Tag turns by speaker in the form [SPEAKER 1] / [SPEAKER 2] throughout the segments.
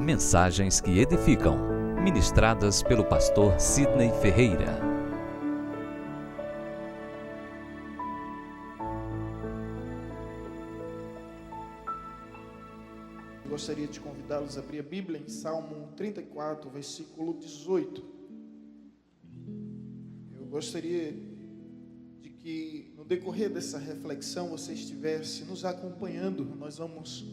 [SPEAKER 1] Mensagens que edificam, ministradas pelo pastor Sidney Ferreira.
[SPEAKER 2] Gostaria de convidá-los a abrir a Bíblia em Salmo 34, versículo 18. Eu gostaria de que no decorrer dessa reflexão você estivesse nos acompanhando. Nós vamos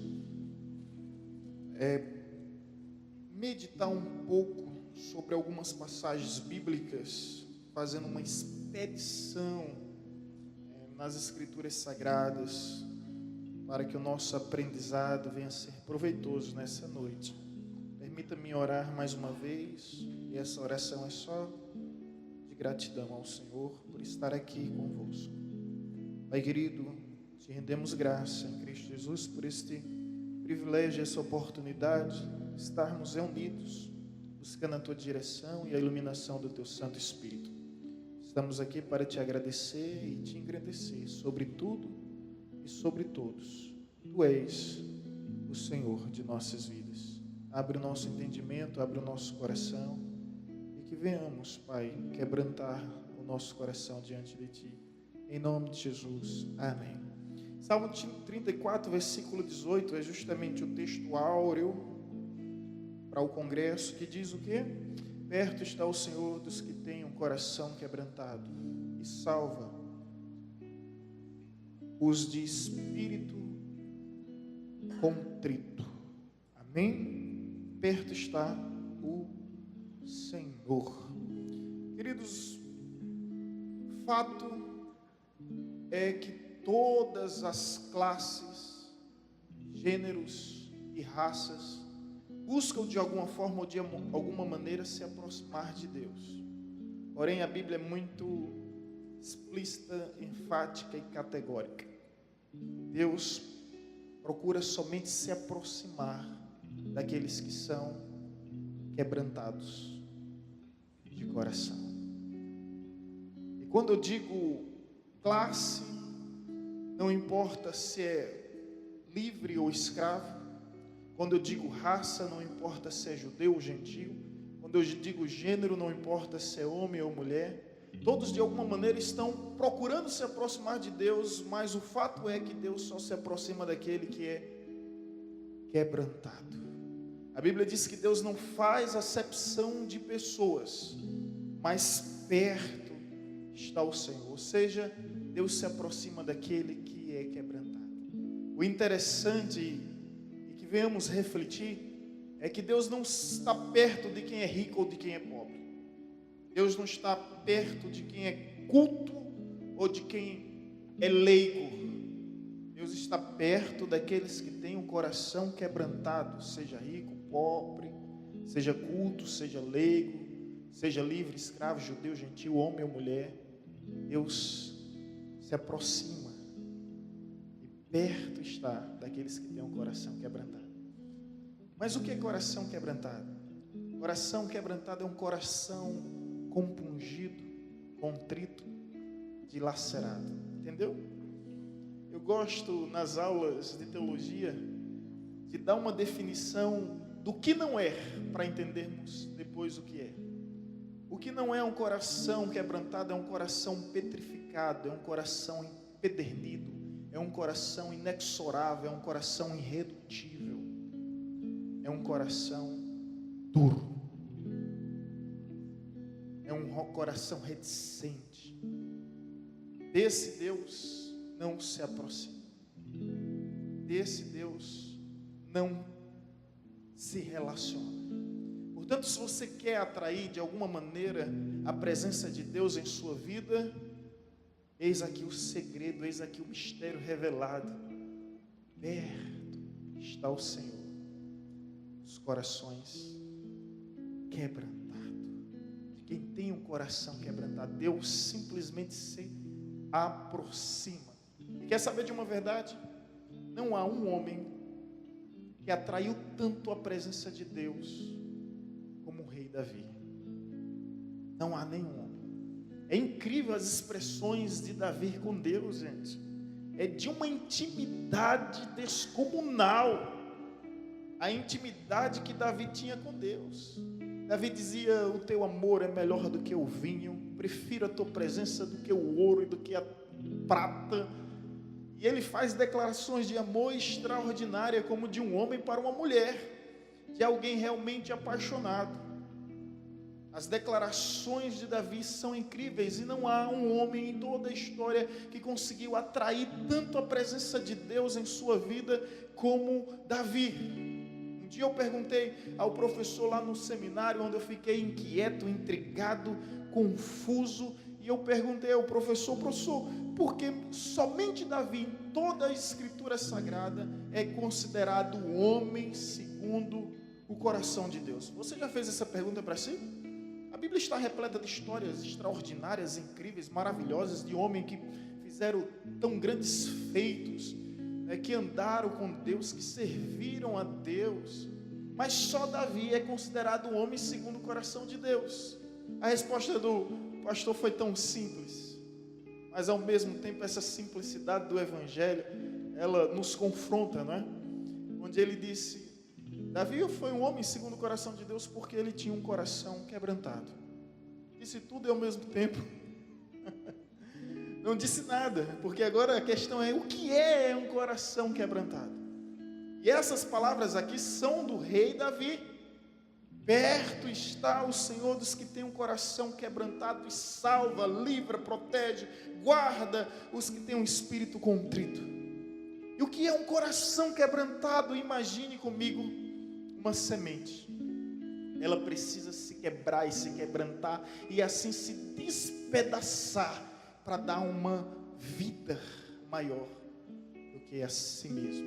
[SPEAKER 2] meditar um pouco sobre algumas passagens bíblicas, fazendo uma expedição nas Escrituras Sagradas, para que o nosso aprendizado venha a ser proveitoso nessa noite. Permita-me orar mais uma vez, e essa oração é só de gratidão ao Senhor por estar aqui convosco. Pai querido, te rendemos graça em Cristo Jesus por este privilégio, essa oportunidade de estarmos reunidos, buscando a tua direção e a iluminação do teu Santo Espírito. Estamos aqui para te agradecer e te engrandecer sobre tudo e sobre todos. Tu és o Senhor de nossas vidas. Abre o nosso entendimento, abre o nosso coração, e que venhamos, Pai, quebrantar o nosso coração diante de Ti. Em nome de Jesus. Amém. Salmo 34, versículo 18, é justamente o texto áureo para o congresso, que diz o quê? Perto está o Senhor dos que têm um coração quebrantado, e salva os de espírito contrito. Amém? Perto está o Senhor. Queridos, fato é que todas as classes, gêneros e raças buscam de alguma forma ou de alguma maneira se aproximar de Deus. Porém, a Bíblia é muito explícita, enfática e categórica. Deus procura somente se aproximar daqueles que são quebrantados de coração. E quando eu digo classe, não importa se é livre ou escravo. Quando eu digo raça, não importa se é judeu ou gentio. Quando eu digo gênero, não importa se é homem ou mulher. Todos de alguma maneira estão procurando se aproximar de Deus, mas o fato é que Deus só se aproxima daquele que é quebrantado. A Bíblia diz que Deus não faz acepção de pessoas, mas perto está o Senhor. Ou seja, Deus se aproxima daquele que é quebrantado. O interessante, e que venhamos refletir, é que Deus não está perto de quem é rico ou de quem é pobre. Deus não está perto de quem é culto ou de quem é leigo. Deus está perto daqueles que têm um coração quebrantado, seja rico, pobre, seja culto, seja leigo, seja livre, escravo, judeu, gentil, homem ou mulher. Deus se aproxima e perto está daqueles que têm um coração quebrantado. Mas o que é coração quebrantado? Coração quebrantado é um coração compungido, contrito, dilacerado. Entendeu? Eu gosto nas aulas de teologia de dar uma definição do que não é, para entendermos depois o que é. O que não é um coração quebrantado é um coração petrificado, é um coração empedernido, é um coração inexorável, é um coração irredutível, é um coração duro, é um coração reticente. Desse Deus não se aproxima, desse Deus não se relaciona. Portanto, se você quer atrair de alguma maneira a presença de Deus em sua vida, eis aqui o segredo, eis aqui o mistério revelado. Perto está o Senhor, os corações quebrantados, de quem tem um coração quebrantado. Deus simplesmente se aproxima. E quer saber de uma verdade? Não há um homem que atraiu tanto a presença de Deus como o rei Davi. Não há nenhum homem. É incrível as expressões de Davi com Deus, gente. É de uma intimidade descomunal. a intimidade que Davi tinha com Deus. Davi dizia: o teu amor é melhor do que o vinho, prefiro a tua presença do que o ouro e do que a prata. E ele faz declarações de amor extraordinária, como de um homem para uma mulher, de alguém realmente apaixonado. As declarações de Davi são incríveis, e não há um homem em toda a história que conseguiu atrair tanto a presença de Deus em sua vida como Davi. Um dia eu perguntei ao professor lá no seminário, onde eu fiquei inquieto, intrigado, confuso, e eu perguntei ao professor: por que somente Davi, em toda a escritura sagrada, é considerado o homem segundo o coração de Deus? Você já fez essa pergunta para si? A Bíblia está repleta de histórias extraordinárias, incríveis, maravilhosas, de homens que fizeram tão grandes feitos, que andaram com Deus, que serviram a Deus, mas só Davi é considerado o homem segundo o coração de Deus. A resposta do pastor foi tão simples, mas ao mesmo tempo essa simplicidade do Evangelho, ela nos confronta, não é? Onde ele disse: Davi foi um homem segundo o coração de Deus porque ele tinha um coração quebrantado. Disse tudo e ao mesmo tempo não disse nada, porque agora a questão é: o que é um coração quebrantado? E essas palavras aqui são do rei Davi. Perto está o Senhor dos que têm um coração quebrantado, e salva, livra, protege, guarda os que têm um espírito contrito. E o que é um coração quebrantado? Imagine comigo uma semente. Ela precisa se quebrar e se quebrantar, e assim se despedaçar, para dar uma vida maior do que a si mesmo.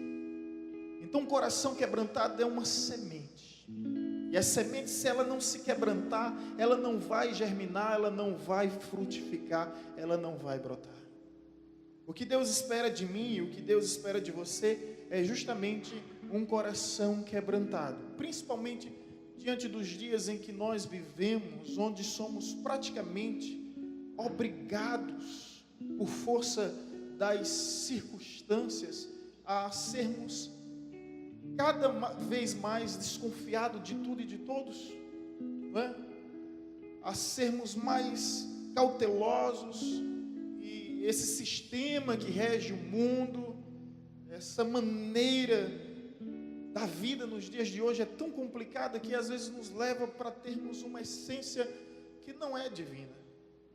[SPEAKER 2] Então, um coração quebrantado é uma semente. E a semente, se ela não se quebrantar, ela não vai germinar, ela não vai frutificar, ela não vai brotar. O que Deus espera de mim e o que Deus espera de você é justamente um coração quebrantado, principalmente diante dos dias em que nós vivemos, onde somos praticamente obrigados, por força das circunstâncias, a sermos cada vez mais desconfiados de tudo e de todos, não é? A sermos mais cautelosos, e esse sistema que rege o mundo, essa maneira da vida nos dias de hoje é tão complicada que às vezes nos leva para termos uma essência que não é divina.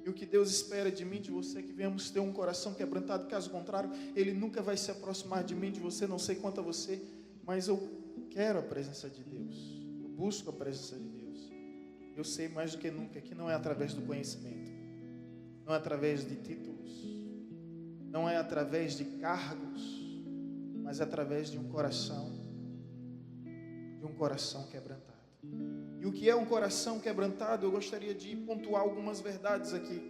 [SPEAKER 2] E o que Deus espera de mim, de você, é que venhamos ter um coração quebrantado. Caso contrário, Ele nunca vai se aproximar de mim, de você, não sei quanto a você, mas eu quero a presença de Deus, eu busco a presença de Deus. Eu sei mais do que nunca que não é através do conhecimento, não é através de títulos, não é através de cargos, mas é através de um coração quebrantado. E o que é um coração quebrantado? Eu gostaria de pontuar algumas verdades aqui.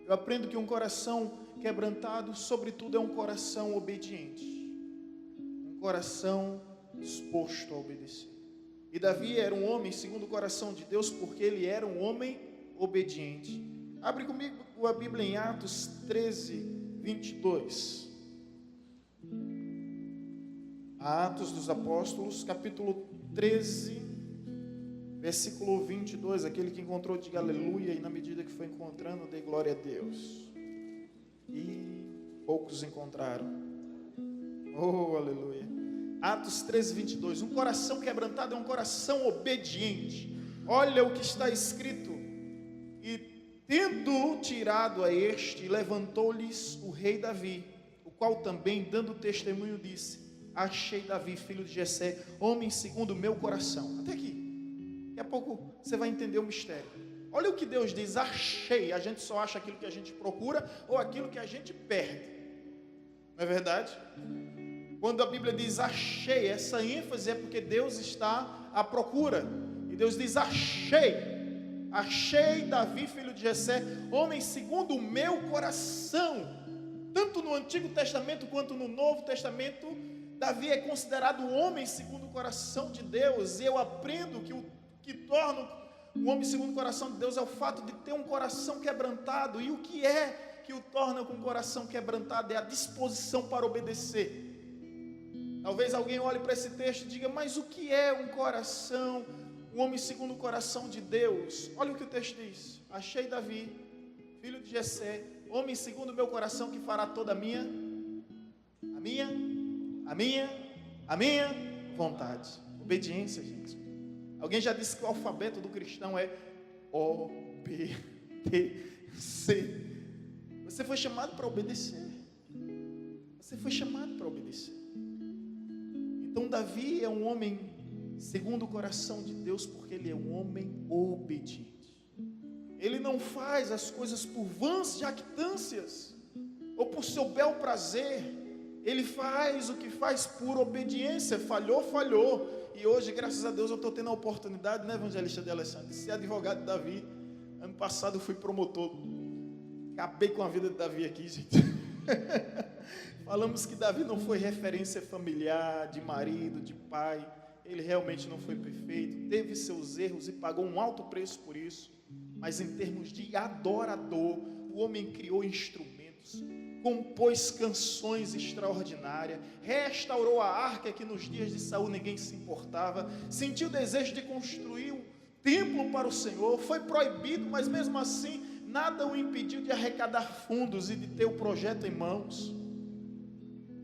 [SPEAKER 2] Eu aprendo que um coração quebrantado, sobretudo, é um coração obediente, um coração disposto a obedecer. E Davi era um homem segundo o coração de Deus, porque ele era um homem obediente. Abre comigo a Bíblia em Atos 13, 22. Atos dos Apóstolos, capítulo 13, versículo 22. Aquele que encontrou, diga aleluia, e na medida que foi encontrando, dê glória a Deus. E poucos encontraram. Oh, aleluia. Atos 13, 22. Um coração quebrantado é um coração obediente. Olha o que está escrito: e tendo tirado a este, levantou-lhes o rei Davi, o qual também, dando testemunho, disse: achei Davi, filho de Jessé, homem segundo o meu coração. Até aqui. Daqui a pouco você vai entender o mistério. Olha o que Deus diz: achei. A gente só acha aquilo que a gente procura ou aquilo que a gente perde. Não é verdade? Quando a Bíblia diz achei, essa ênfase é porque Deus está à procura. E Deus diz: achei Davi, filho de Jessé, homem segundo o meu coração. Tanto no Antigo Testamento quanto no Novo Testamento, Davi é considerado um homem segundo o coração de Deus. E eu aprendo que o que torna um homem segundo o coração de Deus é o fato de ter um coração quebrantado. E o que é que o torna com o coração quebrantado? É a disposição para obedecer. Talvez alguém olhe para esse texto e diga, mas o que é um coração, um homem segundo o coração de Deus? Olha o que o texto diz: achei Davi, filho de Jessé, homem segundo o meu coração, que fará toda a minha vontade. Obediência, gente. Alguém já disse que o alfabeto do cristão é OBDC. Você foi chamado para obedecer. Você foi chamado para obedecer. Então Davi é um homem segundo o coração de Deus, porque ele é um homem obediente. Ele não faz as coisas por vãs jactâncias ou por seu bel prazer. Ele faz o que faz por obediência. Falhou. E hoje, graças a Deus, eu estou tendo a oportunidade, né, evangelista de Alessandro, de ser advogado de Davi. Ano passado eu fui promotor. Acabei com a vida de Davi aqui, gente. Falamos que Davi não foi referência familiar, de marido, de pai. Ele realmente não foi perfeito, teve seus erros e pagou um alto preço por isso. Mas em termos de adorador, o homem criou instrumentos, compôs canções extraordinárias, restaurou a arca que nos dias de Saul ninguém se importava, sentiu o desejo de construir um templo para o Senhor. Foi proibido, mas mesmo assim nada o impediu de arrecadar fundos e de ter o projeto em mãos.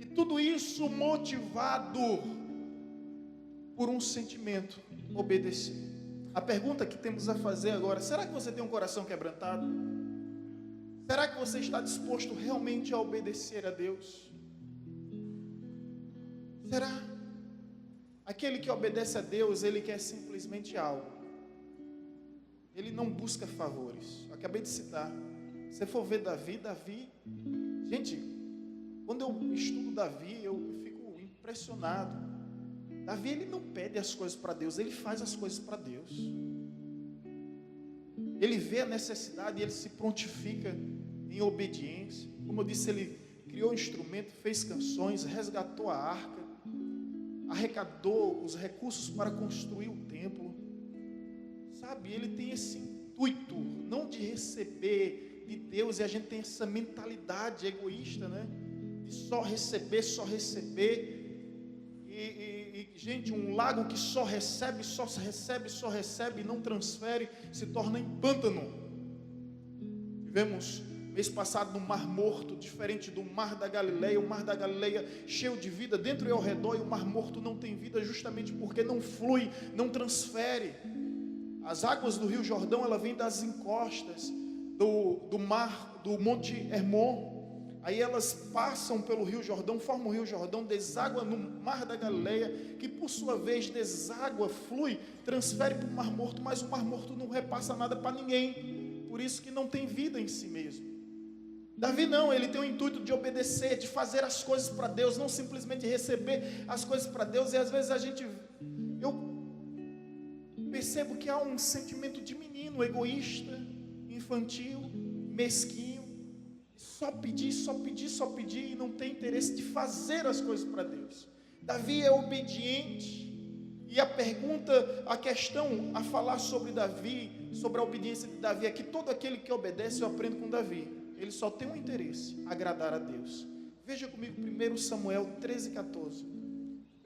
[SPEAKER 2] E tudo isso motivado por um sentimento: obedecer. A pergunta que temos a fazer agora: será que você tem um coração quebrantado? Será que você está disposto realmente a obedecer a Deus? Será? Aquele que obedece a Deus, ele quer simplesmente algo. Ele não busca favores. Eu acabei de citar. Se você for ver Davi, gente, quando eu estudo Davi, eu fico impressionado. Davi, ele não pede as coisas para Deus, ele faz as coisas para Deus. Ele vê a necessidade e ele se prontifica em obediência. Como eu disse, ele criou instrumento, fez canções, resgatou a arca, arrecadou os recursos para construir o templo. Sabe, ele tem esse intuito, não de receber de Deus, e a gente tem essa mentalidade egoísta, né? De só receber. E, gente, um lago que só recebe, e não transfere, se torna em pântano. Tivemos mês passado no Mar Morto, diferente do Mar da Galileia. O Mar da Galileia cheio de vida dentro e ao redor, e o Mar Morto não tem vida justamente porque não flui, não transfere. As águas do Rio Jordão, ela vem das encostas do mar, do Monte Hermon. Aí elas passam pelo Rio Jordão, formam o Rio Jordão, deságua no Mar da Galileia, que por sua vez deságua, flui, transfere para o Mar Morto, mas o Mar Morto não repassa nada para ninguém, por isso que não tem vida em si mesmo. Davi não, ele tem o intuito de obedecer, de fazer as coisas para Deus, não simplesmente receber as coisas para Deus. E às vezes eu percebo que há um sentimento de menino, egoísta, infantil, mesquinho, só pedir, e não tem interesse de fazer as coisas para Deus. Davi é obediente, e a questão a falar sobre Davi, sobre a obediência de Davi, é que todo aquele que obedece, eu aprendo com Davi, ele só tem um interesse: agradar a Deus. Veja comigo 1 Samuel 13,14.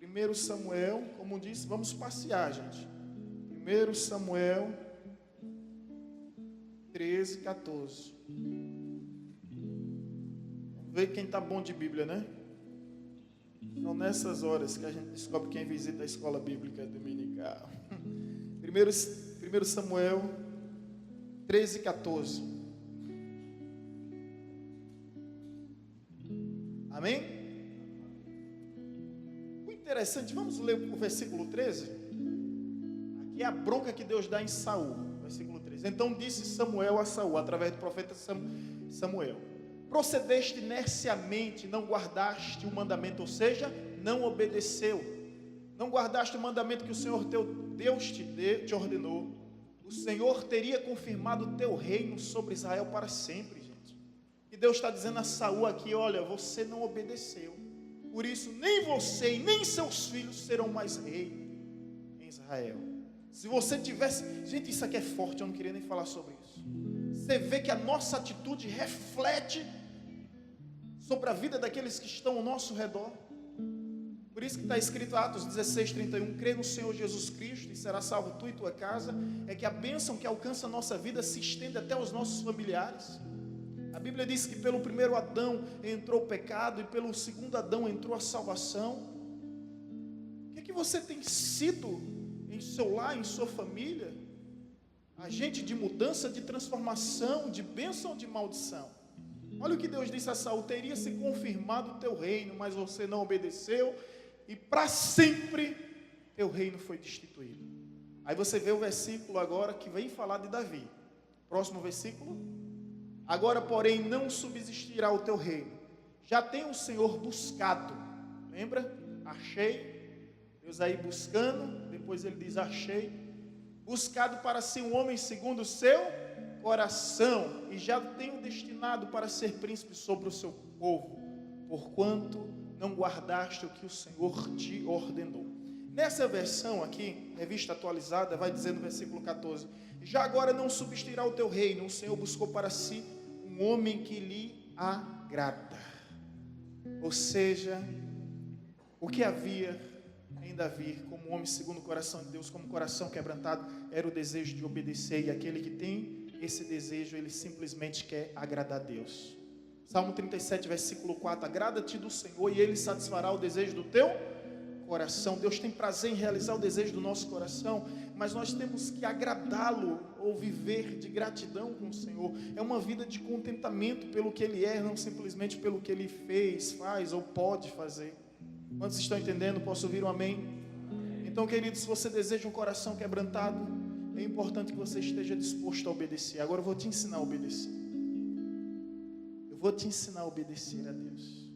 [SPEAKER 2] 1 Samuel, como disse, vamos passear, gente. 1 Samuel 13,14. Vamos ver quem está bom de Bíblia, né? São nessas horas que a gente descobre quem visita a escola bíblica dominical. 1 Samuel 13,14. Amém? O interessante, vamos ler o versículo 13. Aqui é a bronca que Deus dá em Saul. Versículo 13. Então disse Samuel a Saul, através do profeta Samuel: procedeste nerciamente, não guardaste o mandamento, ou seja, não obedeceu. Não guardaste o mandamento que o Senhor teu Deus te ordenou. O Senhor teria confirmado o teu reino sobre Israel para sempre, gente. E Deus está dizendo a Saul aqui: olha, você não obedeceu, por isso nem você e nem seus filhos serão mais rei em Israel. Se você tivesse... Gente, isso aqui é forte, eu não queria nem falar sobre isso. Você vê que a nossa atitude reflete sobre a vida daqueles que estão ao nosso redor. Por isso que está escrito Atos 16:31, crê no Senhor Jesus Cristo e será salvo tu e tua casa. É que a bênção que alcança a nossa vida se estende até os nossos familiares. A Bíblia diz que pelo primeiro Adão entrou o pecado e pelo segundo Adão entrou a salvação. O que é que você tem sido em seu lar, em sua família? Agente de mudança, de transformação, de bênção ou de maldição? Olha o que Deus disse a Saul: teria se confirmado o teu reino, mas você não obedeceu, e para sempre teu reino foi destituído. Aí você vê o versículo agora que vem falar de Davi. Próximo versículo. Agora, porém, não subsistirá o teu reino. Já tem o Senhor buscado. Lembra? Achei. Deus aí buscando. Depois ele diz achei. Buscado para ser um homem segundo o seu coração. E já tenho destinado para ser príncipe sobre o seu povo. Porquanto não guardaste o que o Senhor te ordenou. Nessa versão aqui, revista atualizada, vai dizer no versículo 14: já agora não subsistirá o teu reino, o Senhor buscou para si um homem que lhe agrada. Ou seja, o que havia em Davi, como homem segundo o coração de Deus, como coração quebrantado, era o desejo de obedecer, e aquele que tem esse desejo, ele simplesmente quer agradar a Deus. Salmo 37, versículo 4, agrada-te do Senhor e Ele satisfará o desejo do teu coração. Deus tem prazer em realizar o desejo do nosso coração, mas nós temos que agradá-lo ou viver de gratidão com o Senhor. É uma vida de contentamento pelo que Ele é, não simplesmente pelo que Ele fez, faz ou pode fazer. Quantos estão entendendo? Posso ouvir um amém? Então, queridos, se você deseja um coração quebrantado, é importante que você esteja disposto a obedecer. Agora eu vou te ensinar a obedecer. Eu vou te ensinar a obedecer a Deus.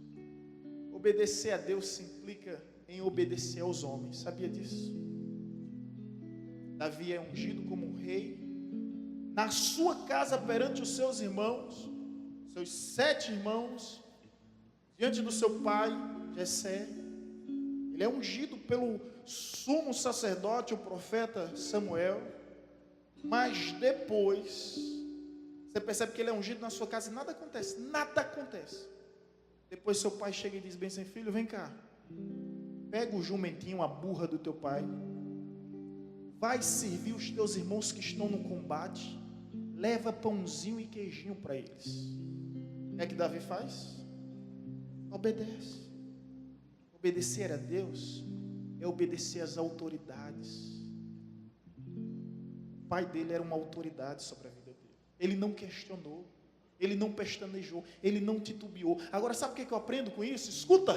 [SPEAKER 2] Obedecer a Deus se implica em obedecer aos homens. Sabia disso? Davi é ungido como um rei na sua casa perante os seus irmãos, seus 7 irmãos, diante do seu pai Jessé. Ele é ungido pelo sumo sacerdote, o profeta Samuel. Mas depois você percebe que ele é ungido na sua casa e nada acontece. Nada acontece. Depois seu pai chega e diz bem assim: filho, vem cá, pega o jumentinho, a burra do teu pai, vai servir os teus irmãos que estão no combate, leva pãozinho e queijinho para eles. O que é que Davi faz? Obedece. Obedecer a Deus é obedecer às autoridades. O pai dele era uma autoridade sobre a vida dele. Ele não questionou, ele não pestanejou, ele não titubeou. Agora, sabe o que eu aprendo com isso? Escuta!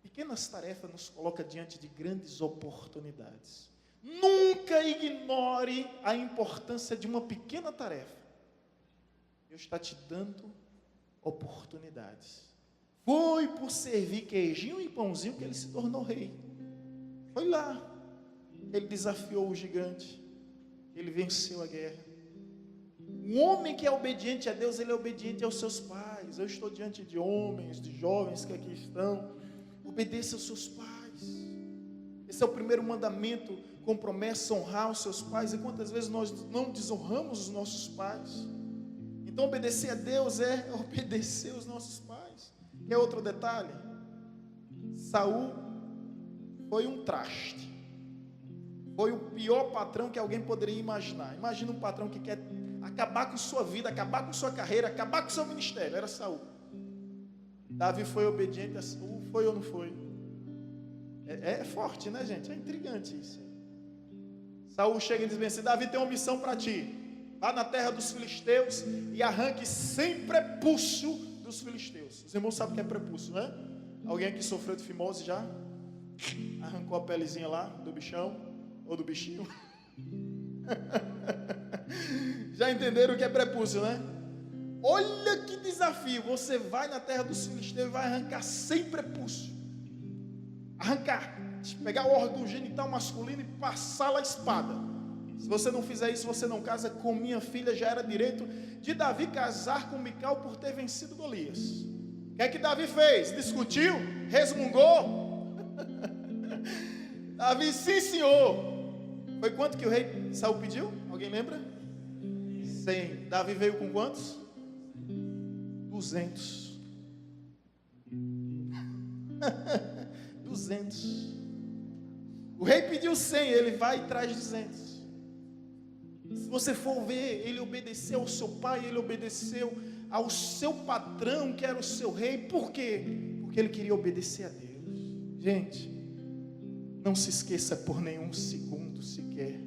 [SPEAKER 2] Pequenas tarefas nos colocam diante de grandes oportunidades. Nunca ignore a importância de uma pequena tarefa. Deus está te dando oportunidades. Foi por servir queijinho e pãozinho que ele se tornou rei. Foi lá. Ele desafiou o gigante. Ele venceu a guerra. Um homem que é obediente a Deus, ele é obediente aos seus pais. Eu estou diante de homens, de jovens que aqui estão. Obedeça aos seus pais. Esse é o primeiro mandamento com promessa: honrar os seus pais. E quantas vezes nós não desonramos os nossos pais? Então obedecer a Deus é obedecer os nossos pais. Quer outro detalhe? Saul foi um traste. Foi o pior patrão que alguém poderia imaginar. Imagina um patrão que quer acabar com sua vida, acabar com sua carreira, acabar com seu ministério. Era Saul. Davi foi obediente a Saul, foi ou não foi? É forte, né, gente? É intrigante isso. Saul chega e diz bem assim: Davi tem uma missão para ti. Vá na terra dos filisteus e arranque sem prepúcio dos filisteus. Os irmãos sabem o que é prepúcio, né? Alguém aqui sofreu de fimose já? Arrancou a pelezinha lá do bichão ou do bichinho? Já entenderam o que é prepúcio, né? Olha que desafio. Você vai na terra dos filisteus e vai arrancar sem prepúcio. Arrancar, pegar o órgão genital masculino e passá-la a espada. Se você não fizer isso, você não casa com minha filha. Já era direito de Davi casar com Mical por ter vencido Golias. O que é que Davi fez? Discutiu? Resmungou? Davi, sim senhor. Foi quanto que o rei Saul pediu? Alguém lembra? 100. Davi veio com quantos? 200. 200. O rei pediu 100, ele vai e traz 200. Se você for ver, ele obedeceu ao seu pai, ele obedeceu ao seu patrão, que era o seu rei. Por quê? Porque ele queria obedecer a Deus. Gente, não se esqueça por nenhum segundo sequer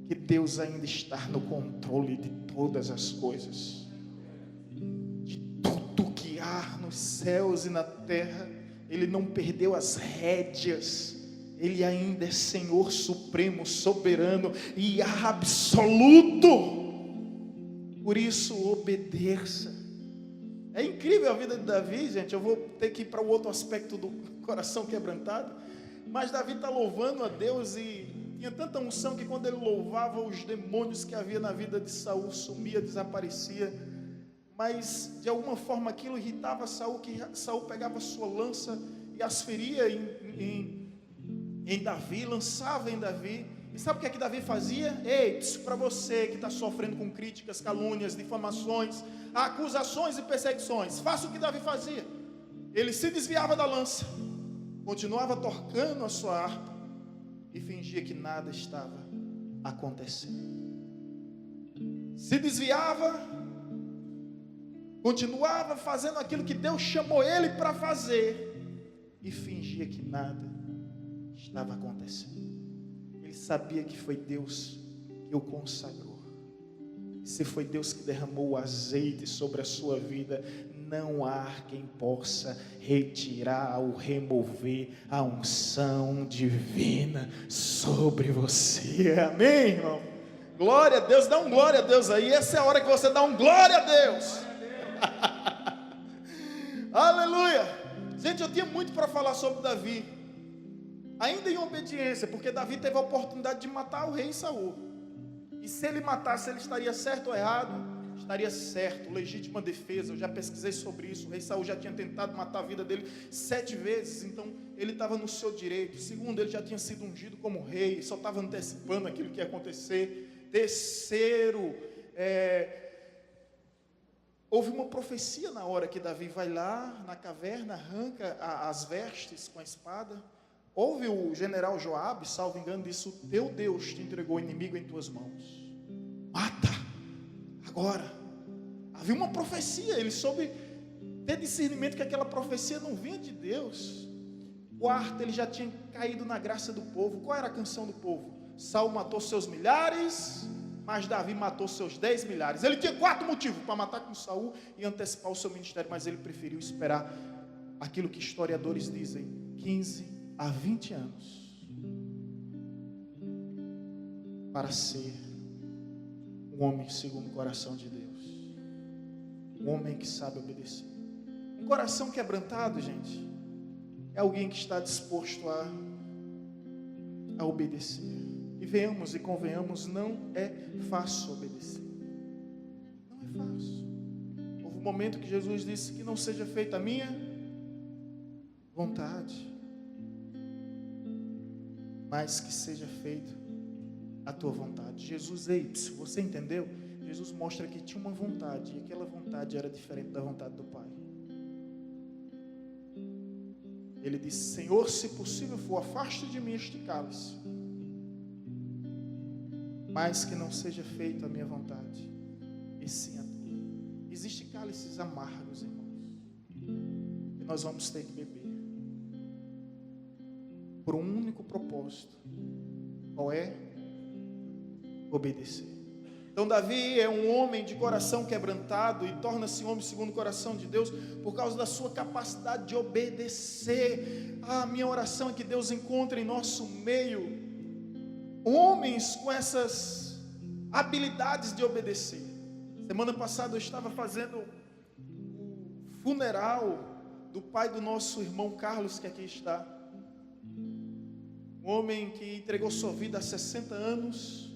[SPEAKER 2] que Deus ainda está no controle de todas as coisas, de tudo que há nos céus e na terra. Ele não perdeu as rédeas. Ele ainda é Senhor supremo, soberano e absoluto. Por isso, obedeça. É incrível a vida de Davi, gente. Eu vou ter que ir para o outro aspecto do coração quebrantado. Mas Davi está louvando a Deus e tinha tanta unção que quando ele louvava, os demônios que havia na vida de Saul sumia, desaparecia. Mas de alguma forma aquilo irritava Saul, que Saul pegava sua lança e as feria em Davi, lançava em Davi. E sabe o que Davi fazia? Ei, para você que está sofrendo com críticas, calúnias, difamações, acusações e perseguições, faça o que Davi fazia. Ele se desviava da lança, continuava tocando a sua harpa e fingia que nada estava acontecendo. Se desviava, continuava fazendo aquilo que Deus chamou ele para fazer e fingia que nada estava acontecendo. Ele sabia que foi Deus que o consagrou. E se foi Deus que derramou o azeite sobre a sua vida, não há quem possa retirar ou remover a unção divina sobre você. Amém, irmão? Glória a Deus, dá um glória a Deus aí. Essa é a hora que você dá um glória a Deus. Aleluia. Gente, eu tinha muito para falar sobre Davi, ainda em obediência, porque Davi teve a oportunidade de matar o rei Saul. E se ele matasse, ele estaria certo ou errado? Estaria certo, legítima defesa. Eu já pesquisei sobre isso. O rei Saul já tinha tentado matar a vida dele 7 vezes, então ele estava no seu direito. Segundo, ele já tinha sido ungido como rei, só estava antecipando aquilo que ia acontecer. Terceiro, houve uma profecia na hora que Davi vai lá na caverna, arranca as vestes com a espada. Houve o general Joabe, salvo engano, disse: o teu Deus te entregou o inimigo em tuas mãos, mata agora. Havia uma profecia, ele soube ter discernimento que aquela profecia não vinha de Deus. Quarto, ele já tinha caído na graça do povo. Qual era a canção do povo? Saul matou seus milhares, mas Davi matou seus 10 milhares. Ele tinha 4 motivos para matar com Saul e antecipar o seu ministério, mas ele preferiu esperar aquilo que historiadores dizem, 15 a 20 anos, para ser um homem segundo o coração de Deus, um homem que sabe obedecer. Um coração quebrantado, gente, é alguém que está disposto a obedecer. E venhamos e convenhamos, não é fácil obedecer. Não é fácil. Houve um momento que Jesus disse que não seja feita a minha vontade, mas que seja feita a tua vontade. Jesus, se você entendeu? Jesus mostra que tinha uma vontade, e aquela vontade era diferente da vontade do Pai. Ele disse: Senhor, se possível for, afaste de mim este cálice, mas que não seja feita a minha vontade, e sim a tua. Existem cálices amargos, irmãos, que nós vamos ter que beber, por um único propósito. Qual é? Obedecer. Então Davi é um homem de coração quebrantado e torna-se homem segundo o coração de Deus por causa da sua capacidade de obedecer. A minha oração é que Deus encontre em nosso meio homens com essas habilidades de obedecer. Semana passada eu estava fazendo o funeral do pai do nosso irmão Carlos, que aqui está. Um homem que entregou sua vida há 60 anos,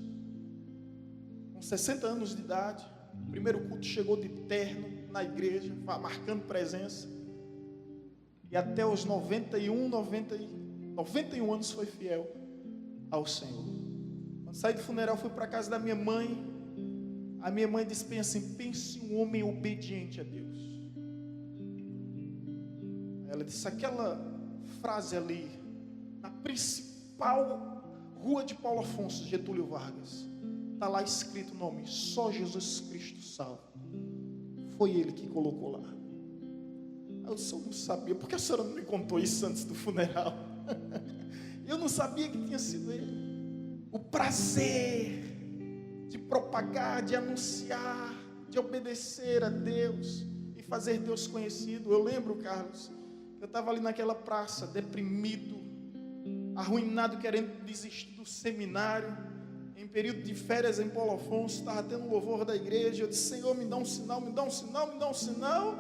[SPEAKER 2] com 60 anos de idade. O primeiro culto chegou de terno na igreja, marcando presença, e até os 91 anos foi fiel ao Senhor. Quando saí do funeral, fui para a casa da minha mãe. A minha mãe disse bem assim: pense em um homem obediente a Deus. Ela disse: aquela frase ali, na principal rua de Paulo Afonso, Getúlio Vargas, está lá escrito o nome: só Jesus Cristo salva. Foi ele que colocou lá. Eu disse: eu não sabia. Por que a senhora não me contou isso antes do funeral? Eu não sabia que tinha sido ele. O prazer de propagar, de anunciar, de obedecer a Deus e fazer Deus conhecido. Eu lembro, Carlos, eu estava ali naquela praça, deprimido, arruinado, querendo desistir do seminário, em período de férias em Paulo Afonso, estava tendo louvor da igreja. Eu disse: Senhor, me dá um sinal, me dá um sinal, me dá um sinal.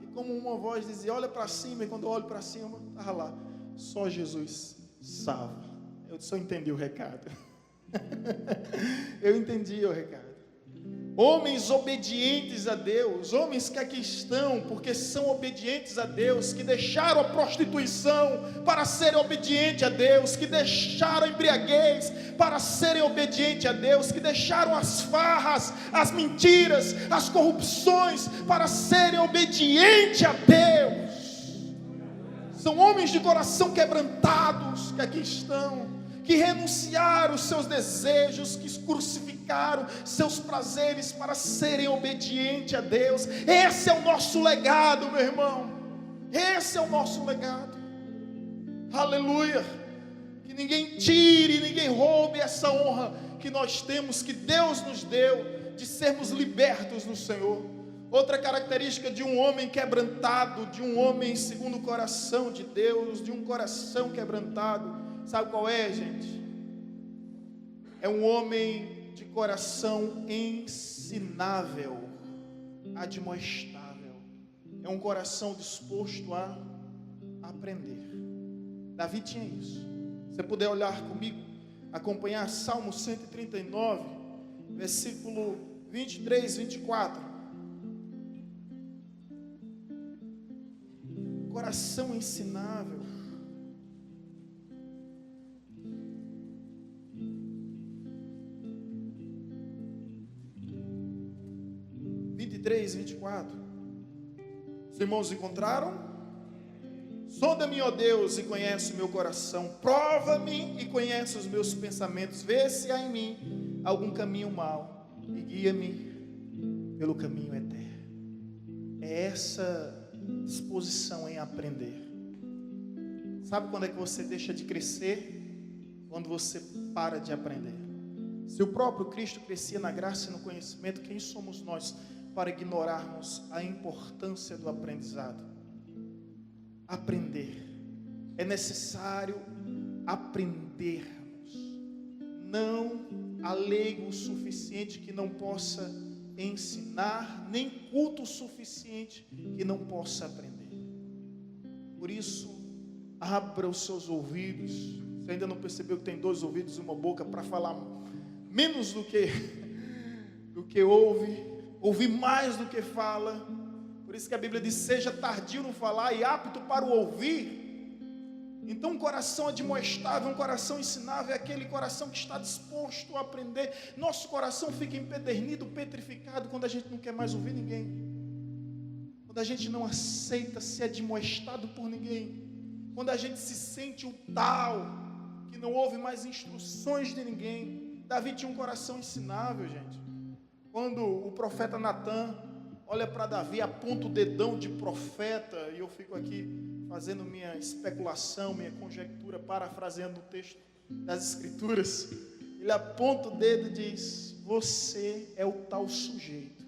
[SPEAKER 2] E como uma voz dizia: olha para cima. E quando eu olho para cima, estava lá: só Jesus salva. Eu disse: eu entendi o recado. Eu entendi o recado. Homens obedientes a Deus, homens que aqui estão porque são obedientes a Deus, que deixaram a prostituição para serem obedientes a Deus, que deixaram a embriaguez para serem obedientes a Deus, que deixaram as farras, as mentiras, as corrupções para serem obedientes a Deus. São homens de coração quebrantados que aqui estão, que renunciaram os seus desejos, que crucificaram seus prazeres para serem obedientes a Deus. Esse é o nosso legado, meu irmão. Esse é o nosso legado. Aleluia. Que ninguém tire, ninguém roube essa honra que nós temos, que Deus nos deu, de sermos libertos no Senhor. Outra característica de um homem quebrantado, de um homem segundo o coração de Deus, de um coração quebrantado, sabe qual é, gente? É um homem de coração ensinável, admoestável. É um coração disposto a aprender. Davi tinha isso. Se você puder olhar comigo, acompanhar Salmo 139, versículo 23, 24. Coração ensinável. (23, 24). Os irmãos encontraram? Sonda-me, ó Deus, e conhece o meu coração. Prova-me e conhece os meus pensamentos. Vê se há em mim algum caminho mau e guia-me pelo caminho eterno. É essa disposição em aprender. Sabe quando é que você deixa de crescer? Quando você para de aprender. Se o próprio Cristo crescia na graça e no conhecimento, quem somos nós para ignorarmos a importância do aprendizado? Aprender. É necessário aprendermos. Não há leigo o suficiente que não possa ensinar, nem culto o suficiente que não possa aprender. Por isso, abra os seus ouvidos. Você ainda não percebeu que tem 2 ouvidos e uma boca para falar menos do que ouve, ouvir mais do que fala. Por isso que a Bíblia diz: seja tardio no falar e apto para o ouvir. Então, um coração admoestável, um coração ensinável, é aquele coração que está disposto a aprender. Nosso coração fica empedernido, petrificado, quando a gente não quer mais ouvir ninguém, quando a gente não aceita ser admoestado por ninguém, quando a gente se sente o tal que não ouve mais instruções de ninguém. Davi tinha um coração ensinável, gente. Quando o profeta Natan olha para Davi, aponta o dedão de profeta, e eu fico aqui fazendo minha especulação, minha conjectura, parafraseando o texto das Escrituras. Ele aponta o dedo e diz: você é o tal sujeito,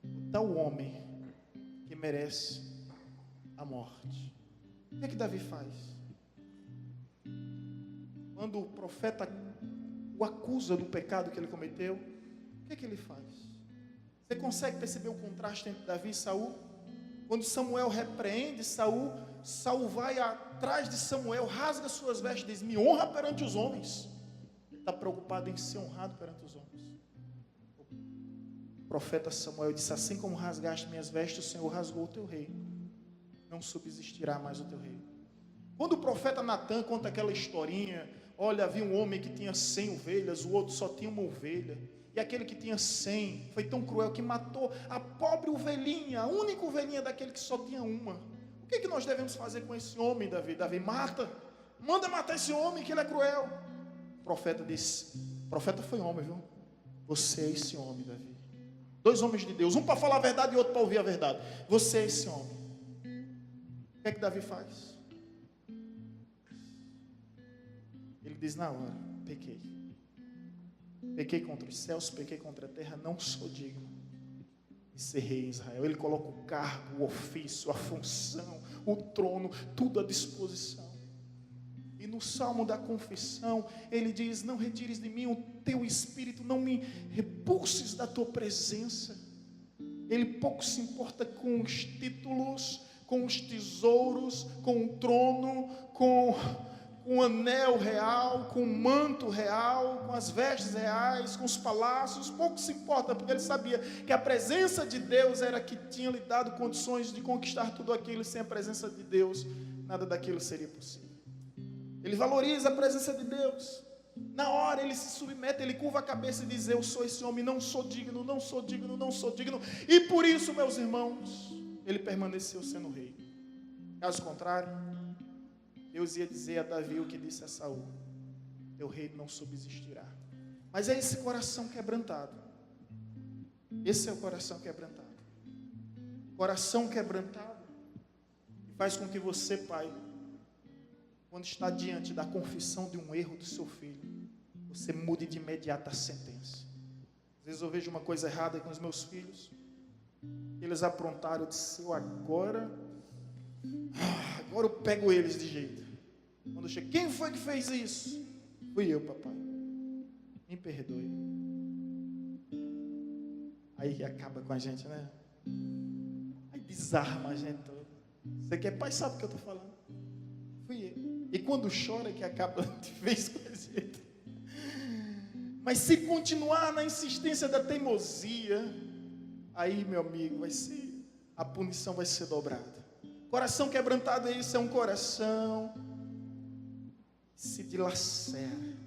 [SPEAKER 2] o tal homem que merece a morte. O que é que Davi faz? Quando o profeta o acusa do pecado que ele cometeu, o que é que ele faz? Você consegue perceber o contraste entre Davi e Saul? Quando Samuel repreende Saul, Saul vai atrás de Samuel, rasga suas vestes e diz: me honra perante os homens. Ele está preocupado em ser honrado perante os homens. O profeta Samuel disse: assim como rasgaste minhas vestes, o Senhor rasgou o teu reino. Não subsistirá mais o teu reino. Quando o profeta Natan conta aquela historinha, olha, havia um homem que tinha 100 ovelhas, o outro só tinha uma ovelha. E aquele que tinha 100 foi tão cruel que matou a pobre ovelhinha, a única ovelhinha daquele que só tinha uma. O O que nós devemos fazer com esse homem, Davi? Davi, mata, manda matar esse homem, que ele é cruel. O profeta disse, o profeta foi homem, viu? Você é esse homem, Davi. 2 homens de Deus, um para falar a verdade e outro para ouvir a verdade. Você é esse homem. O que é que Davi faz? Ele diz na hora, pequei. Pequei contra os céus, pequei contra a terra, não sou digno de ser rei em Israel. Ele coloca o cargo, o ofício, a função, o trono, tudo à disposição. E no salmo da confissão, ele diz, não retires de mim o teu espírito, não me repulses da tua presença. Ele pouco se importa com os títulos, com os tesouros, com o trono, com o anel real, com o manto real, com as vestes reais, com os palácios. Pouco se importa, porque ele sabia que a presença de Deus era que tinha lhe dado condições de conquistar tudo aquilo, e sem a presença de Deus, nada daquilo seria possível. Ele valoriza a presença de Deus. Na hora ele se submete, ele curva a cabeça e diz, eu sou esse homem, não sou digno, não sou digno, não sou digno. E por isso, meus irmãos, ele permaneceu sendo rei. Caso contrário, Deus ia dizer a Davi o que disse a Saul, teu reino não subsistirá. Mas é esse coração quebrantado. Esse é o coração quebrantado. Coração quebrantado que faz com que você, pai, quando está diante da confissão de um erro do seu filho, você mude de imediato a sentença. Às vezes eu vejo uma coisa errada com os meus filhos, eles aprontaram, eu disse, agora eu pego eles de jeito. Quando eu chego, quem foi que fez isso? Fui eu, papai. Me perdoe. Aí acaba com a gente, né? Aí desarma a gente todo. Você que é pai sabe o que eu estou falando. Fui eu. E quando chora que acaba de vez com a gente. Mas se continuar na insistência da teimosia, aí, meu amigo, a punição vai ser dobrada. Coração quebrantado é isso, é um coração que se dilacera,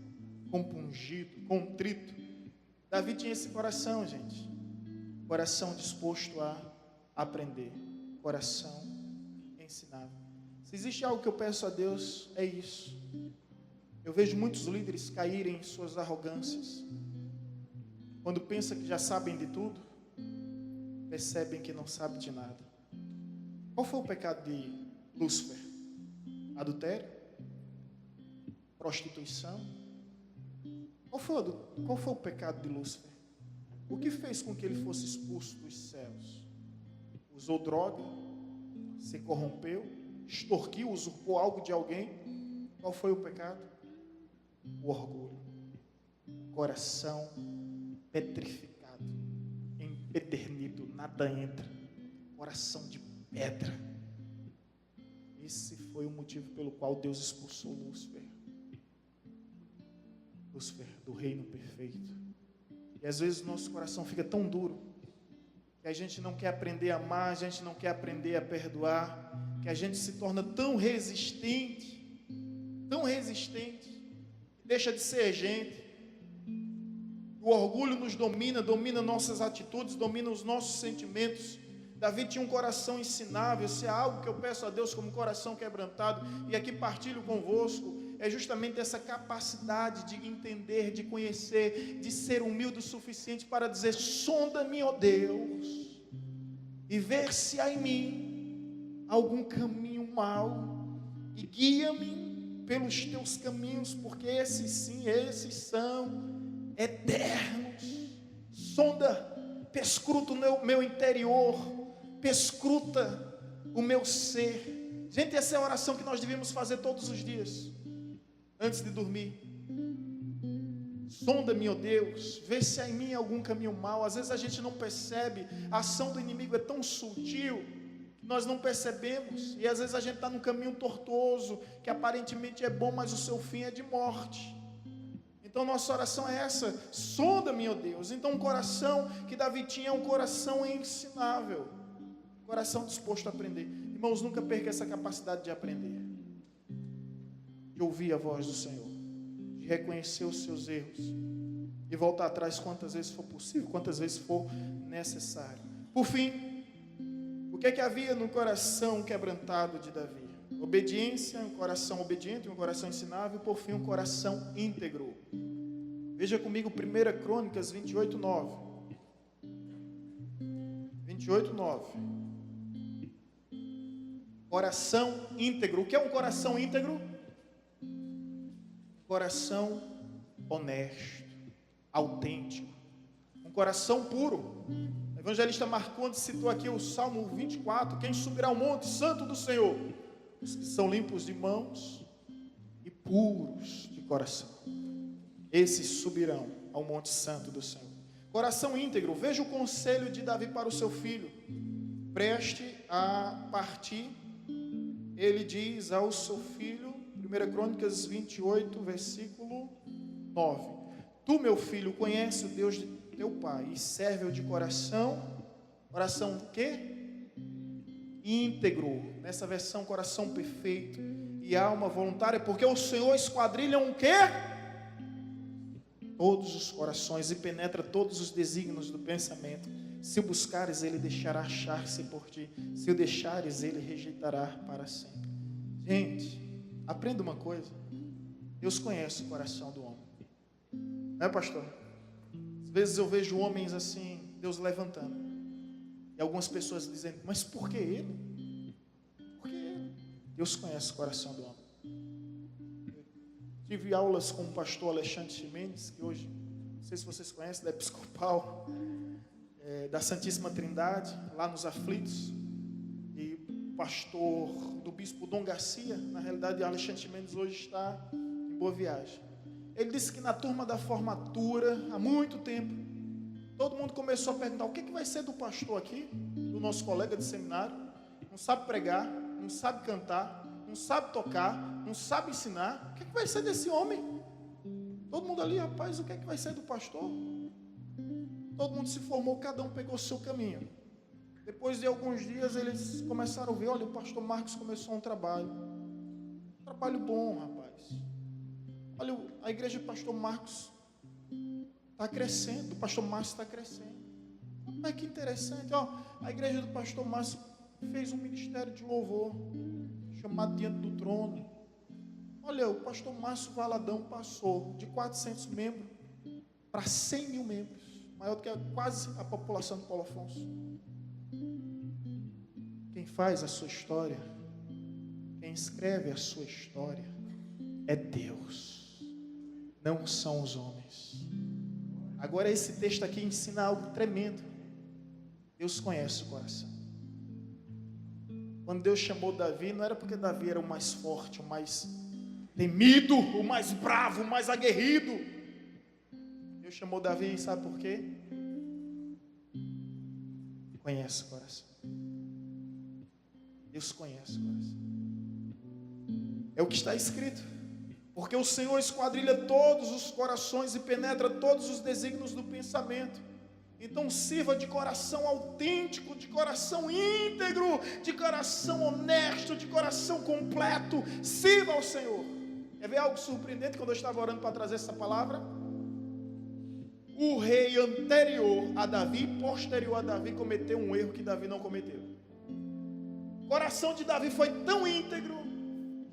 [SPEAKER 2] compungido, contrito. Davi tinha esse coração, gente. Coração disposto a aprender. Coração ensinável. Se existe algo que eu peço a Deus, é isso. Eu vejo muitos líderes caírem em suas arrogâncias. Quando pensam que já sabem de tudo, percebem que não sabem de nada. Qual foi o pecado de Lúcifer? Adultério? Prostituição? Qual foi o pecado de Lúcifer? O que fez com que ele fosse expulso dos céus? Usou droga? Se corrompeu? Extorquiu? Usurpou algo de alguém? Qual foi o pecado? O orgulho. Coração petrificado, empedernido, nada entra. Coração de pedra. Esse foi o motivo pelo qual Deus expulsou Lúcifer. Lúcifer do reino perfeito. E às vezes o nosso coração fica tão duro que a gente não quer aprender a amar, a gente não quer aprender a perdoar, que a gente se torna tão resistente, deixa de ser gente. O orgulho nos domina nossas atitudes, domina os nossos sentimentos. Davi tinha um coração ensinável. Se há algo que eu peço a Deus como coração quebrantado, e aqui partilho convosco, é justamente essa capacidade de entender, de conhecer, de ser humilde o suficiente para dizer: sonda-me, ó Deus, e ver se há em mim algum caminho mau, e guia-me pelos teus caminhos, porque esses sim, esses são eternos. Sonda, perscruta o meu interior, perscruta o meu ser. Gente, essa é a oração que nós devemos fazer todos os dias, antes de dormir. Sonda-me, ó Deus, vê se há em mim algum caminho mau. Às vezes a gente não percebe, a ação do inimigo é tão sutil que nós não percebemos, e às vezes a gente está num caminho tortuoso, que aparentemente é bom, mas o seu fim é de morte. Então nossa oração é essa: sonda-me, ó Deus. Então o coração que Davi tinha é um coração ensinável, coração disposto a aprender. Irmãos, nunca perca essa capacidade de aprender, de ouvir a voz do Senhor, de reconhecer os seus erros e voltar atrás quantas vezes for possível, quantas vezes for necessário. Por fim, o que é que havia no coração quebrantado de Davi? Obediência, um coração obediente, um coração ensinável, e por fim um coração íntegro. Veja comigo 1 Crônicas 28, 9. 28, 9. Coração íntegro. O que é um coração íntegro? Coração honesto, autêntico, um coração puro. O evangelista Marcondes citou aqui o Salmo 24: quem subirá ao monte santo do Senhor? Os que são limpos de mãos e puros de coração, esses subirão ao monte santo do Senhor. Coração íntegro. Veja o conselho de Davi para o seu filho, preste a partir. Ele diz ao seu filho, 1 Crônicas 28, versículo 9: tu, meu filho, conhece o Deus de teu pai e serve-o de coração o quê? Íntegro. Nessa versão, coração perfeito e alma voluntária, porque o Senhor esquadrilha o quê? Todos os corações e penetra todos os desígnios do pensamento. Se o buscares, ele deixará achar-se por ti. Se o deixares, ele rejeitará para sempre. Gente, aprenda uma coisa: Deus conhece o coração do homem. Não é, pastor? Às vezes eu vejo homens assim, Deus levantando, e algumas pessoas dizendo: mas por que ele? Por que ele? Deus conhece o coração do homem. Tive aulas com o pastor Alexandre Ximenes, que hoje, não sei se vocês conhecem, da Episcopal, da Santíssima Trindade, lá nos Aflitos, e pastor do bispo Dom Garcia. Na realidade, Alexandre Ximenes hoje está em Boa Viagem. Ele disse que na turma da formatura, há muito tempo, todo mundo começou a perguntar: o que vai ser do pastor aqui, do nosso colega de seminário? Não sabe pregar, não sabe cantar, não sabe tocar, não sabe ensinar. O que vai ser desse homem? Todo mundo ali: rapaz, o que vai ser do pastor? Todo mundo se formou, cada um pegou o seu caminho. Depois de alguns dias, eles começaram a ver: olha, o pastor Marcos começou um trabalho bom, rapaz. Olha, a igreja do pastor Marcos está crescendo, o pastor Márcio está crescendo. Mas que interessante, ó, a igreja do pastor Márcio fez um ministério de louvor, chamado Diante do Trono. Olha, o pastor Márcio Valadão passou de 400 membros para 100 mil membros, maior do que quase a população do Paulo Afonso. Quem faz a sua história, quem escreve a sua história, é Deus, não são os homens. Agora esse texto aqui ensina algo tremendo. Deus conhece o coração. Quando Deus chamou Davi, não era porque Davi era o mais forte, o mais temido, o mais bravo, o mais aguerrido. Deus chamou Davi, sabe por quê? Conhece o coração. Deus conhece o coração. É o que está escrito: porque o Senhor esquadrilha todos os corações e penetra todos os desígnios do pensamento. Então sirva de coração autêntico, de coração íntegro, de coração honesto, de coração completo. Sirva ao Senhor. Quer ver algo surpreendente? Quando eu estava orando para trazer essa palavra, o rei anterior a Davi, posterior a Davi, cometeu um erro que Davi não cometeu. O coração de Davi foi tão íntegro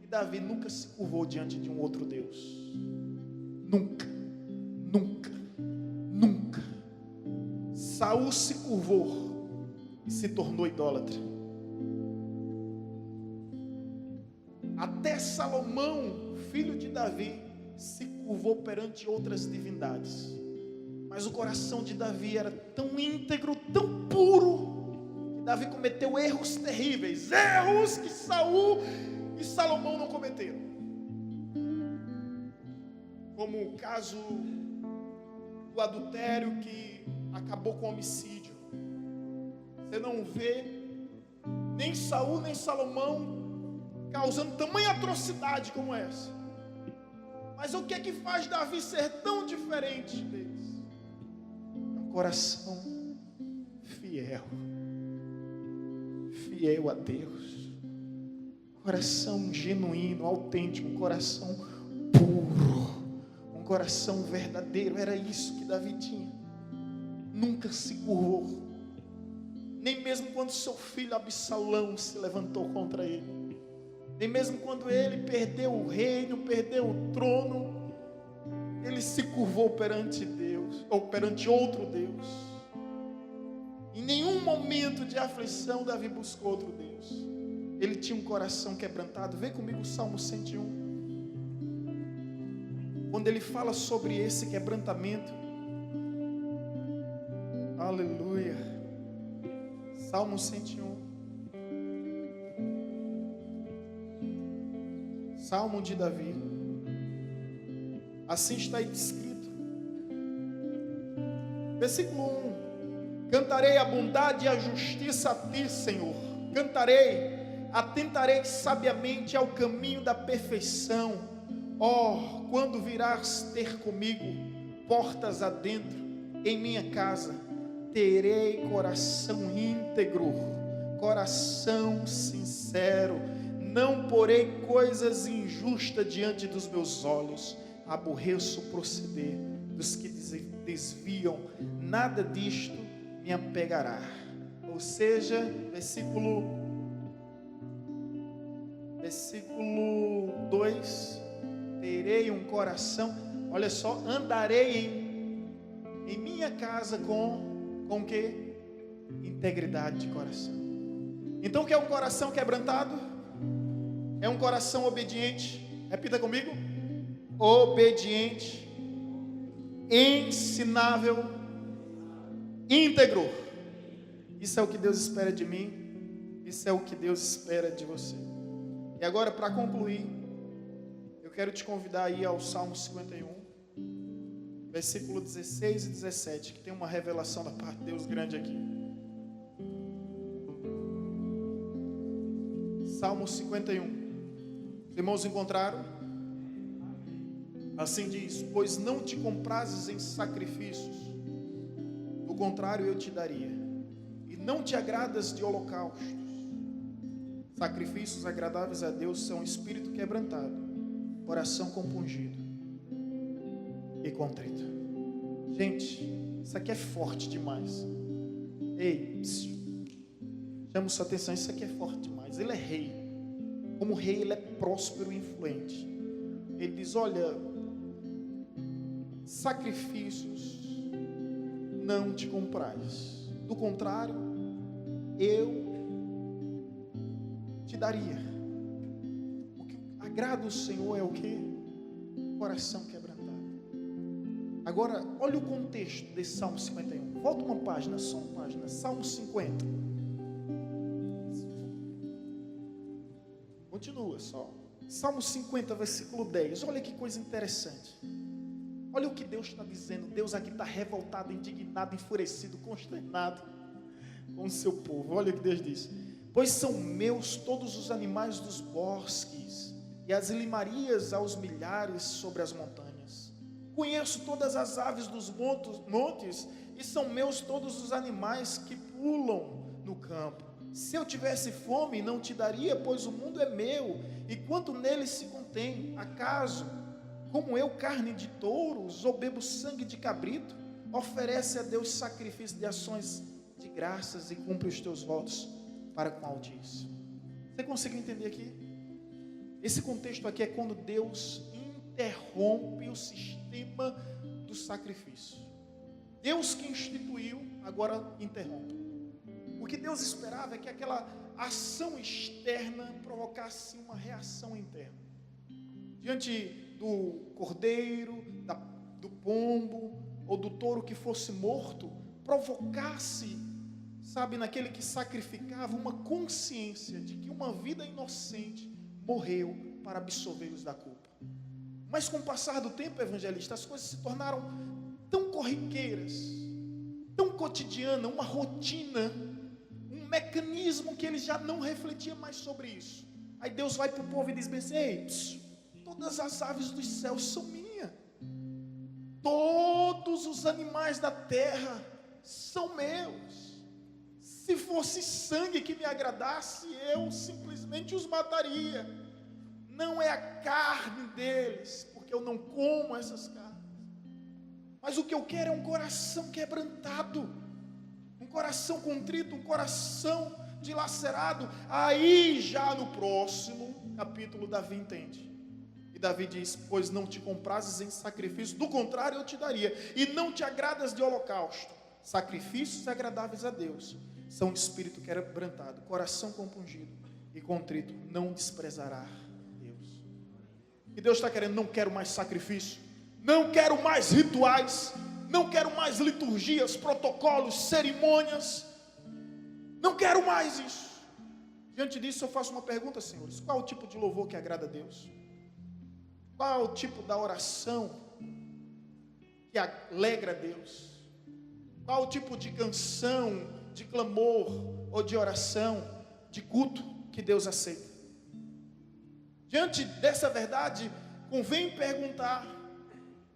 [SPEAKER 2] que Davi nunca se curvou diante de um outro Deus. Nunca, nunca, nunca. Saul se curvou e se tornou idólatra. Até Salomão, filho de Davi, se curvou perante outras divindades. Mas o coração de Davi era tão íntegro, tão puro, que Davi cometeu erros terríveis, erros que Saul e Salomão não cometeram. Como o caso do adultério que acabou com homicídio. Você não vê nem Saul nem Salomão causando tamanha atrocidade como essa. Mas o que é que faz Davi ser tão diferente deles? É um coração fiel a Deus, coração genuíno, autêntico, um coração puro, um coração verdadeiro. Era isso que Davi tinha. Nunca se curvou, nem mesmo quando seu filho Absalão se levantou contra ele, nem mesmo quando ele perdeu o reino, perdeu o trono, ele se curvou perante Deus, ou perante outro Deus. Em nenhum momento de aflição Davi buscou outro Deus. Ele tinha um coração quebrantado. Vem comigo o Salmo 101. Quando ele fala sobre esse quebrantamento, aleluia, Salmo 101, Salmo de Davi, assim está escrito, versículo 1, cantarei a bondade e a justiça a ti, Senhor, atentarei sabiamente ao caminho da perfeição. Quando virás ter comigo, portas adentro, em minha casa, terei coração íntegro, coração sincero, não porei coisas injustas diante dos meus olhos, aborreço o proceder dos que desviam, nada disto me apegará. Ou seja, versículo 2, terei um coração, olha só, andarei em minha casa com que? Integridade de coração. Então o que é um coração quebrantado? É um coração obediente, repita comigo, obediente, ensinável, íntegro. Isso é o que Deus espera de mim, isso é o que Deus espera de você. E agora, para concluir, eu quero te convidar aí ao Salmo 51, versículo 16 e 17, que tem uma revelação da parte de Deus grande aqui. Salmo 51. Os irmãos encontraram? Assim diz: pois não te comprases em sacrifícios, do contrário eu te daria, e não te agradas de holocaustos. Sacrifícios agradáveis a Deus são espírito quebrantado, coração compungido e contrito. Gente, isso aqui é forte demais. Ei, chama sua atenção, isso aqui é forte demais. Ele é rei. Como rei, ele é próspero e influente. Ele diz: olha, sacrifícios não te comprais, do contrário eu te daria. O que agrada o Senhor é o que? Coração quebrantado. Agora, olha o contexto desse Salmo 51. Volta uma página, só uma página. Salmo 50. Continua só. Salmo 50, versículo 10. Olha que coisa interessante. Olha o que Deus está dizendo. Deus aqui está revoltado, indignado, enfurecido, consternado com o seu povo. Olha o que Deus diz: pois são meus todos os animais dos bosques, e as limarias aos milhares sobre as montanhas. Conheço todas as aves dos montes, e são meus todos os animais que pulam no campo. Se eu tivesse fome, não te daria, pois o mundo é meu, e quanto nele se contém. Acaso, como eu, carne de touros, ou bebo sangue de cabrito? Oferece a Deus sacrifício de ações de graças, e cumpre os teus votos para com Altíssimo. Você conseguiu entender aqui? Esse contexto aqui é quando Deus interrompe o sistema do sacrifício. Deus que instituiu, agora interrompe. O que Deus esperava é que aquela ação externa provocasse uma reação interna. Diante do cordeiro, do pombo ou do touro que fosse morto, provocasse, sabe, naquele que sacrificava, uma consciência de que uma vida inocente morreu para absolvê-los da culpa. Mas com o passar do tempo, evangelista, as coisas se tornaram tão corriqueiras, tão cotidianas, uma rotina, um mecanismo que ele já não refletia mais sobre isso. Aí Deus vai para o povo e diz bem assim: ei, todas as aves dos céus são minhas, todos os animais da terra são meus. Se fosse sangue que me agradasse, eu simplesmente os mataria. Não é a carne deles, porque eu não como essas carnes. Mas o que eu quero é um coração quebrantado, um coração coração contrito, um coração dilacerado. Aí já no próximo capítulo Davi entende. E Davi diz: pois não te comprases em sacrifício, do contrário eu te daria. E não te agradas de holocausto. Sacrifícios agradáveis a Deus são espírito quebrantado, coração compungido e contrito, não desprezará Deus. E Deus está querendo: não quero mais sacrifício, não quero mais rituais, não quero mais liturgias, protocolos, cerimônias, não quero mais isso. Diante disso eu faço uma pergunta, senhores: qual o tipo de louvor que agrada a Deus? Qual o tipo da oração que alegra a Deus? Qual o tipo de canção, de clamor ou de oração, de culto que Deus aceita? Diante dessa verdade, convém perguntar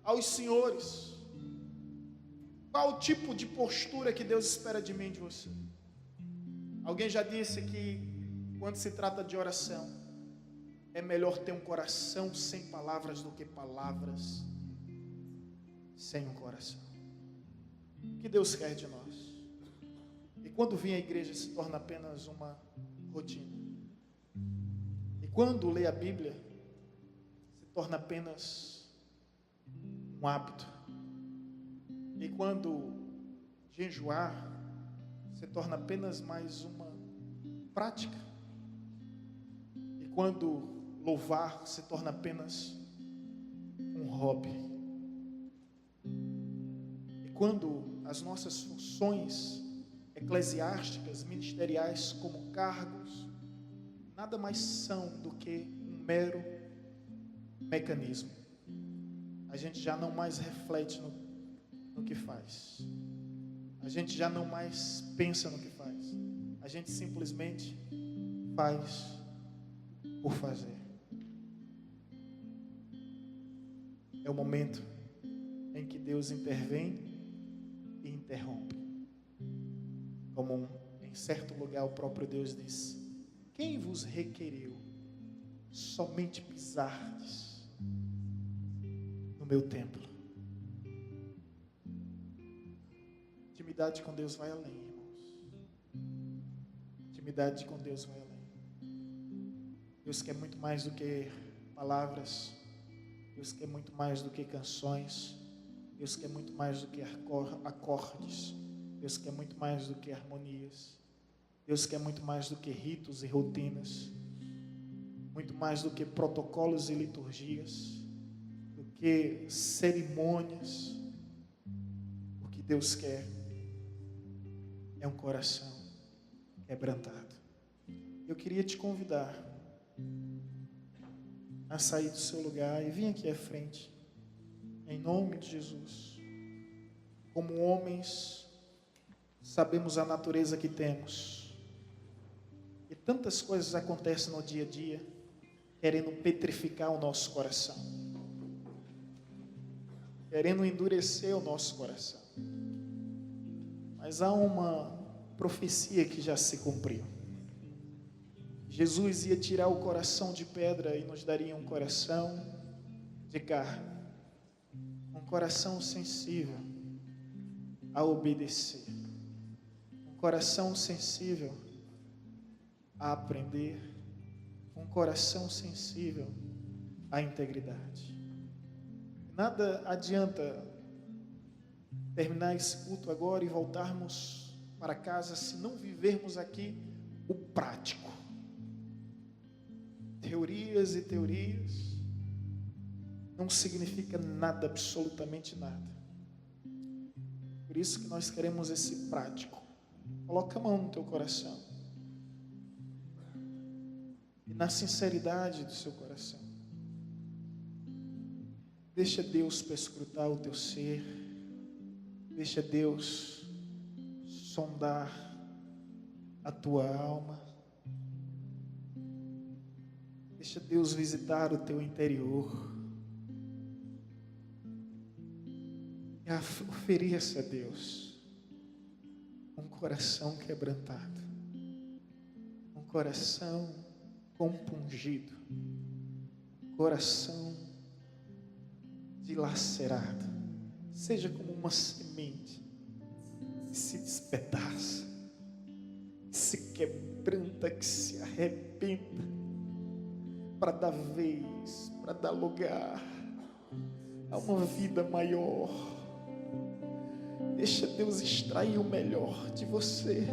[SPEAKER 2] aos senhores: qual o tipo de postura que Deus espera de mim e de você? Alguém já disse que quando se trata de oração, é melhor ter um coração sem palavras do que palavras sem um coração. O que Deus quer de nós? E quando vem à igreja se torna apenas uma rotina. E quando lê a Bíblia se torna apenas um hábito. E quando jejuar se torna apenas mais uma prática. E quando louvar se torna apenas um hobby. E quando as nossas funções eclesiásticas, ministeriais, como cargos, nada mais são do que um mero mecanismo, a gente já não mais reflete no que faz, a gente já não mais pensa no que faz, a gente simplesmente faz por fazer. É o momento em que Deus intervém e interrompe. Como em certo lugar o próprio Deus disse: quem vos requereu somente pisardes no meu templo? Intimidade com Deus vai além, irmãos. Intimidade com Deus vai além. Deus quer muito mais do que palavras. Deus quer muito mais do que canções. Deus quer muito mais do que acordes. Deus quer muito mais do que harmonias. Deus quer muito mais do que ritos e rotinas. Muito mais do que protocolos e liturgias. Do que cerimônias. O que Deus quer é um coração quebrantado. Eu queria te convidar a sair do seu lugar e vir aqui à frente, em nome de Jesus. Como homens, sabemos a natureza que temos, e tantas coisas acontecem no dia a dia, querendo petrificar o nosso coração, querendo endurecer o nosso coração. Mas há uma profecia que já se cumpriu. Jesus ia tirar o coração de pedra e nos daria um coração de carne, um coração sensível a obedecer, um coração sensível a aprender, um coração sensível à integridade. Nada adianta terminar esse culto agora e voltarmos para casa se não vivermos aqui o prático. Teorias e teorias não significa nada, absolutamente nada. Por isso que nós queremos esse prático. Coloca a mão no teu coração e na sinceridade do seu coração deixa Deus perscrutar o teu ser, deixa Deus sondar a tua alma. Deixa Deus visitar o teu interior. E ofereça a Deus um coração quebrantado, um coração compungido, coração dilacerado. Seja como uma semente que se despedaça, quebranta, que se arrebenta, para dar vez, para dar lugar a uma vida maior. Deixa Deus extrair o melhor de você.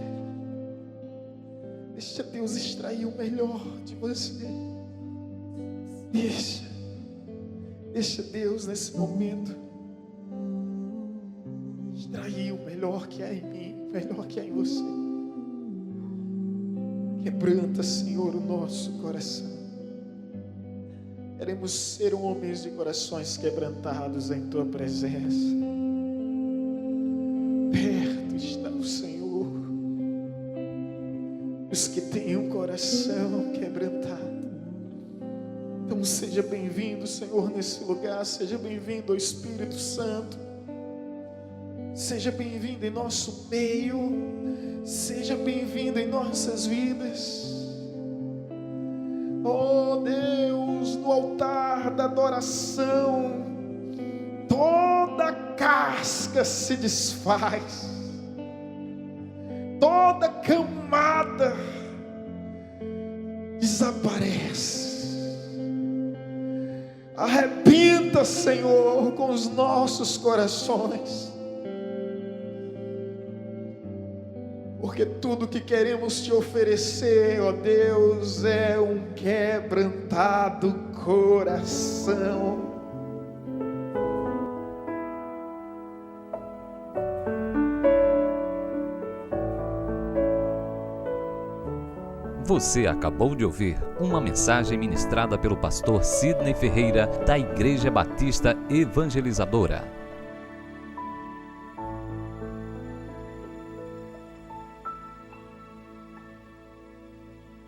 [SPEAKER 2] Deixa Deus extrair o melhor de você. Deixa Deus nesse momento extrair o melhor que há em mim, o melhor que há em você. Quebranta, Senhor, o nosso coração. Queremos ser homens de corações quebrantados em Tua presença. Perto está o Senhor. Os que têm um coração quebrantado. Então seja bem-vindo, Senhor, nesse lugar. Seja bem-vindo ao Espírito Santo. Seja bem-vindo em nosso meio. Seja bem-vindo em nossas vidas. Oh Deus, no altar da adoração, toda casca se desfaz, toda camada desaparece. Arrebenta, Senhor, com os nossos corações, porque tudo que queremos te oferecer, ó Deus, é um quebrantado coração.
[SPEAKER 1] Você acabou de ouvir uma mensagem ministrada pelo pastor Sidney Ferreira, da Igreja Batista Evangelizadora.